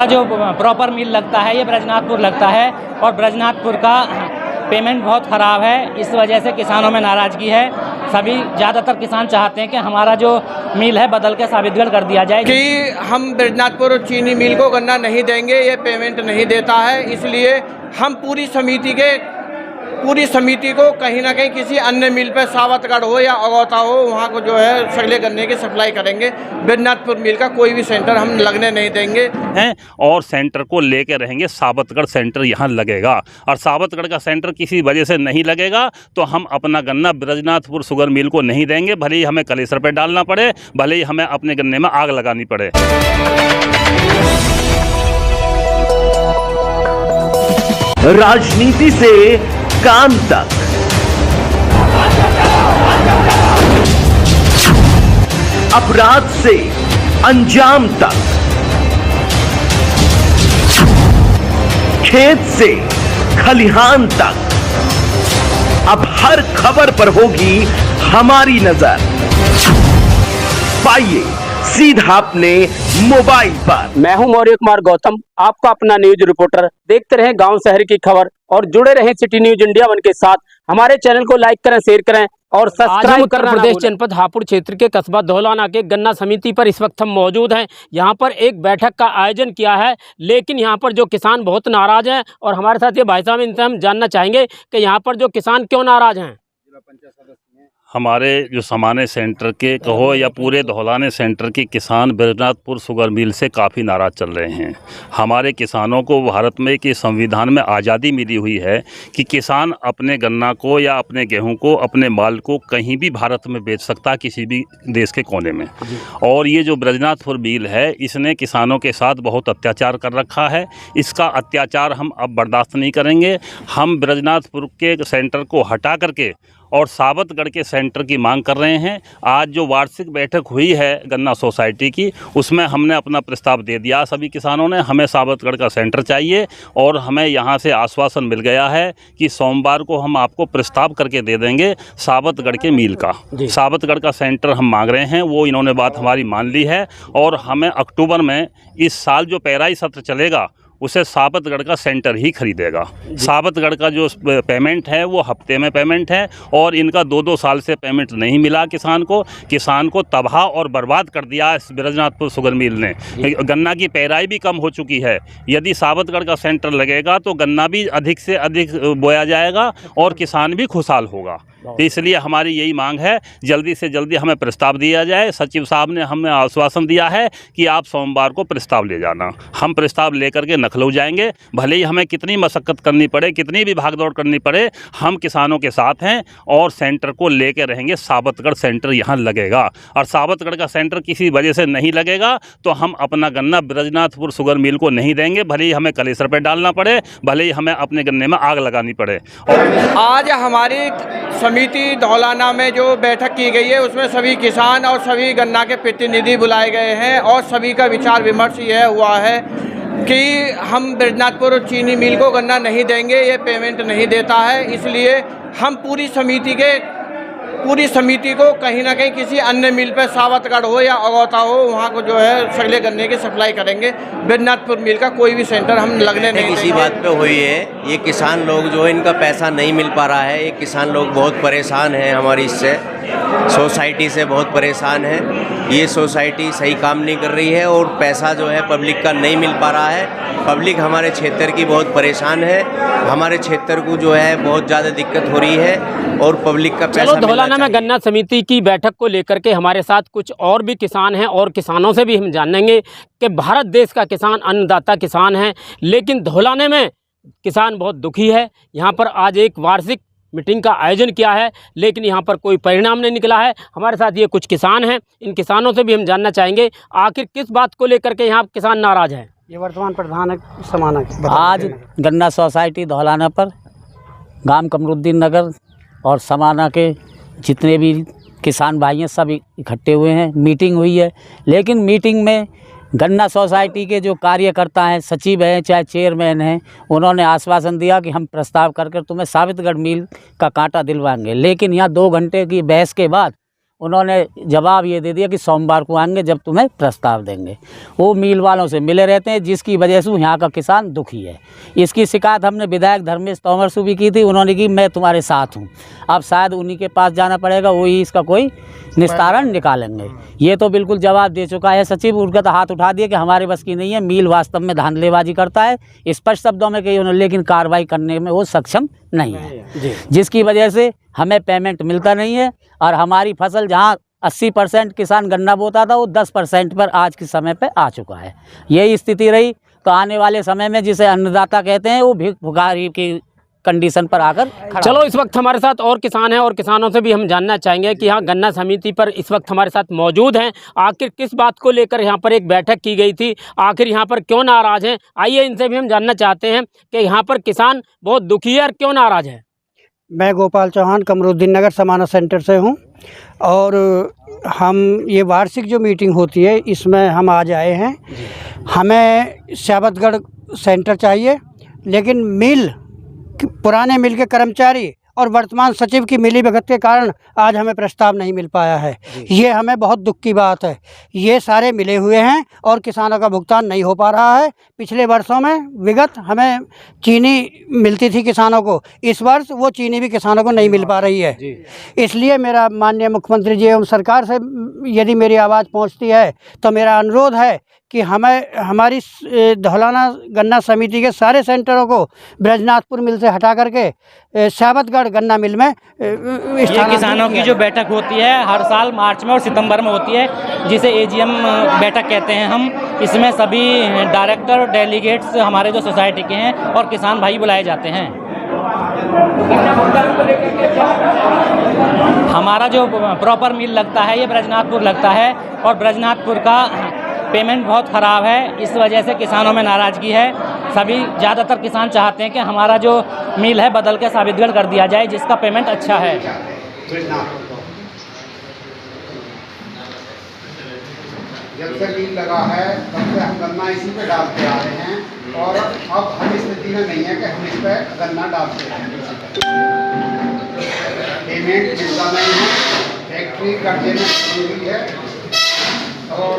जो प्रॉपर मिल लगता है ये ब्रजनाथपुर लगता है और ब्रजनाथपुर का पेमेंट बहुत ख़राब है। इस वजह से किसानों में नाराज़गी है। सभी ज़्यादातर किसान चाहते हैं कि हमारा जो मिल है बदल के साबितगढ़ कर दिया जाए कि हम ब्रजनाथपुर चीनी मिल को गन्ना नहीं देंगे, ये पेमेंट नहीं देता है। इसलिए हम पूरी समिति को कहीं ना कहीं किसी अन्य मिल पर सावतगढ़ हो या अगौता हो वहाँ को जो है सगले गन्ने की सप्लाई करेंगे। ब्रजनाथपुर मिल का कोई भी सेंटर हम लगने नहीं देंगे हैं और सेंटर को लेके रहेंगे। सावतगढ़ सेंटर यहाँ लगेगा और सावतगढ़ का सेंटर किसी वजह से नहीं लगेगा तो हम अपना गन्ना ब्रजनाथपुर शुगर मिल को नहीं देंगे, भले ही हमें कलेसर पे डालना पड़े, भले ही हमें अपने गन्ने में आग लगानी पड़े। राजनीति से काम तक, अपराध से अंजाम तक, खेत से खलिहान तक, अब हर खबर पर होगी हमारी नजर। पाइए सीधा अपने मोबाइल पर। मैं हूं मौर्य कुमार गौतम, आपका अपना न्यूज रिपोर्टर। देखते रहें गांव शहर की खबर और जुड़े रहें सिटी न्यूज इंडिया 1 के साथ। हमारे चैनल को लाइक करें, शेयर करें और सब्सक्राइब करना। उत्तर प्रदेश जनपद हापुड़ क्षेत्र के कस्बा धौलाना के गन्ना समिति पर इस वक्त हम मौजूद हैं। यहां पर एक बैठक का आयोजन किया है, लेकिन यहां पर जो किसान बहुत नाराज हैं और हमारे साथ ये भाई साहब, इनसे हम जानना चाहेंगे कि यहां पर जो किसान क्यों नाराज हैं। हमारे जो समाने सेंटर के कहो या पूरे धौलाने सेंटर के किसान ब्रजनाथपुर शुगर मिल से काफ़ी नाराज़ चल रहे हैं। हमारे किसानों को भारत में कि संविधान में आज़ादी मिली हुई है कि किसान अपने गन्ना को या अपने गेहूं को, अपने माल को कहीं भी भारत में बेच सकता है, किसी भी देश के कोने में। और ये जो ब्रजनाथपुर मिल है इसने किसानों के साथ बहुत अत्याचार कर रखा है। इसका अत्याचार हम अब बर्दाश्त नहीं करेंगे। हम ब्रजनाथपुर के सेंटर को हटा करके और सावतगढ़ के सेंटर की मांग कर रहे हैं। आज जो वार्षिक बैठक हुई है गन्ना सोसाइटी की, उसमें हमने अपना प्रस्ताव दे दिया सभी किसानों ने। हमें सावतगढ़ का सेंटर चाहिए और हमें यहाँ से आश्वासन मिल गया है कि सोमवार को हम आपको प्रस्ताव करके दे देंगे सावतगढ़ के मिल का। सावतगढ़ का सेंटर हम मांग रहे हैं, वो इन्होंने बात हमारी मान ली है और हमें अक्टूबर में इस साल जो पेराई सत्र चलेगा उसे सावतगढ़ का सेंटर ही खरीदेगा। सावतगढ़ का जो पेमेंट है वो हफ्ते में पेमेंट है और इनका 2-2 साल से पेमेंट नहीं मिला किसान को तबाह और बर्बाद कर दिया इस ब्रजनाथपुर शुगर मिल ने। गन्ना की पेराई भी कम हो चुकी है। यदि सावतगढ़ का सेंटर लगेगा तो गन्ना भी अधिक से अधिक बोया जाएगा और किसान भी खुशहाल होगा। तो इसलिए हमारी यही मांग है, जल्दी से जल्दी हमें प्रस्ताव दिया जाए। सचिव साहब ने हमें आश्वासन दिया है कि आप सोमवार को प्रस्ताव ले जाना। हम प्रस्ताव लेकर के लखनऊ जाएंगे, भले ही हमें कितनी मशक्क़त करनी पड़े, कितनी भी भागदौड़ करनी पड़े, हम किसानों के साथ हैं और सेंटर को लेके रहेंगे। सावतगढ़ सेंटर यहाँ लगेगा और सावतगढ़ का सेंटर किसी वजह से नहीं लगेगा तो हम अपना गन्ना ब्रजनाथपुर शुगर मिल को नहीं देंगे, भले ही हमें कलेसर पे डालना पड़े, भले ही हमें अपने गन्ने में आग लगानी पड़े। आज हमारी समिति धौलाना में जो बैठक की गई है उसमें सभी किसान और सभी गन्ना के प्रतिनिधि बुलाए गए हैं और सभी का विचार विमर्श यह हुआ है कि हम ब्रजनाथपुर चीनी मिल को गन्ना नहीं देंगे, ये पेमेंट नहीं देता है। इसलिए हम पूरी समिति को कहीं ना कहीं किसी अन्य मिल पर सावतगढ़ हो या अगौता हो वहाँ को जो है सगले गन्ने की सप्लाई करेंगे। ब्रजनाथपुर मिल का कोई भी सेंटर हम लगने नहीं इसी बात पे हुई है। ये किसान लोग जो इनका पैसा नहीं मिल पा रहा है, ये किसान लोग बहुत परेशान हैं। हमारी इससे सोसाइटी से बहुत परेशान है। ये सोसाइटी सही काम नहीं कर रही है और पैसा जो है पब्लिक का नहीं मिल पा रहा है। पब्लिक हमारे क्षेत्र की बहुत परेशान है। हमारे क्षेत्र को जो है बहुत ज़्यादा दिक्कत हो रही है और पब्लिक का पैसा। धौलाना में गन्ना समिति की बैठक को लेकर के हमारे साथ कुछ और भी किसान हैं और किसानों से भी हम जानेंगे कि भारत देश का किसान अन्नदाता किसान है, लेकिन धौलाने में किसान बहुत दुखी है। यहाँ पर आज एक वार्षिक मीटिंग का आयोजन किया है, लेकिन यहाँ पर कोई परिणाम नहीं निकला है। हमारे साथ ये कुछ किसान हैं, इन किसानों से भी हम जानना चाहेंगे आखिर किस बात को लेकर के यहाँ किसान नाराज हैं। ये वर्तमान प्रधान है समाना। आज गन्ना सोसाइटी धौलाना पर गांव कमरुद्दीन नगर और समाना के जितने भी किसान भाई हैं सब इकट्ठे हुए हैं। मीटिंग हुई है, लेकिन मीटिंग में गन्ना सोसाइटी के जो कार्यकर्ता हैं, सचिव हैं, चाहे चेयरमैन हैं, उन्होंने आश्वासन दिया कि हम प्रस्ताव कर तुम्हें सावतगढ़ मिल का कांटा दिलवाएंगे। लेकिन यहाँ 2 घंटे की बहस के बाद उन्होंने जवाब ये दे दिया कि सोमवार को आएंगे जब तुम्हें प्रस्ताव देंगे। वो मिल वालों से मिले रहते हैं, जिसकी वजह से यहाँ का किसान दुखी है। इसकी शिकायत हमने विधायक धर्मेश तोमर से भी की थी, उन्होंने की मैं तुम्हारे साथ हूँ। अब शायद उन्हीं के पास जाना पड़ेगा, वही इसका कोई निस्तारण निकालेंगे। ये तो बिल्कुल जवाब दे चुका है सचिव, उनका तो हाथ उठा दिया कि हमारे बस की नहीं है, मिल वास्तव में धांधलेबाजी करता है, स्पष्ट शब्दों में कही उन्होंने, लेकिन कार्रवाई करने में वो सक्षम नहीं है, जिसकी वजह से हमें पेमेंट मिलता नहीं है। और हमारी फसल जहाँ 80% किसान गन्ना बोता था, वो 10% पर आज के समय पे आ चुका है। यही स्थिति रही तो आने वाले समय में, जिसे अन्नदाता कहते हैं, वो भिखारी की कंडीशन पर आकर चलो, इस वक्त हमारे साथ और किसान हैं और किसानों से भी हम जानना चाहेंगे कि यहाँ गन्ना समिति पर इस वक्त हमारे साथ मौजूद हैं। आखिर किस बात को लेकर यहाँ पर एक बैठक की गई थी, आखिर यहाँ पर क्यों नाराज हैं, आइए इनसे भी हम जानना चाहते हैं कि यहाँ पर किसान बहुत दुखी है और क्यों नाराज है। मैं गोपाल चौहान कमरुद्दीन नगर समाना सेंटर से हूँ और हम ये वार्षिक जो मीटिंग होती है इसमें हम आज आए हैं। हमें श्यावतगढ़ सेंटर चाहिए, लेकिन मिल पुराने मिल के कर्मचारी और वर्तमान सचिव की मिलीभगत के कारण आज हमें प्रस्ताव नहीं मिल पाया है। ये हमें बहुत दुख की बात है। ये सारे मिले हुए हैं और किसानों का भुगतान नहीं हो पा रहा है। पिछले वर्षों में विगत हमें चीनी मिलती थी किसानों को, इस वर्ष वो चीनी भी किसानों को नहीं मिल पा रही है। इसलिए मेरा माननीय मुख्यमंत्री जी एवं सरकार से यदि मेरी आवाज़ पहुंचती है तो मेरा अनुरोध है कि हमें हमारी धौलाना गन्ना समिति के सारे सेंटरों को ब्रजनाथपुर मिल से हटा करके श्यावतगढ़ गन्ना मिल में ये किसानों की जो बैठक होती है हर साल मार्च में और सितंबर में होती है, जिसे एजीएम बैठक कहते हैं हम। इसमें सभी डायरेक्टर डेलीगेट्स हमारे जो सोसाइटी के हैं और किसान भाई बुलाए जाते हैं। हमारा जो प्रॉपर मिल लगता है ये ब्रजनाथपुर लगता है और ब्रजनाथपुर का पेमेंट बहुत ख़राब है। इस वजह से किसानों में नाराज़गी है। सभी ज़्यादातर किसान चाहते हैं कि हमारा जो मिल है बदल के साबितगढ़ कर दिया जाए, जिसका पेमेंट अच्छा है। जब से मिल लगा है तब से हम गन्ना इसी पे डालते आ रहे हैं और अब हम इस स्थिति में नहीं है कि हम इस पर गन्ना डालते हैं। पेमेंट मिलता नहीं है, फैक्ट्री कर्जे में हुई है और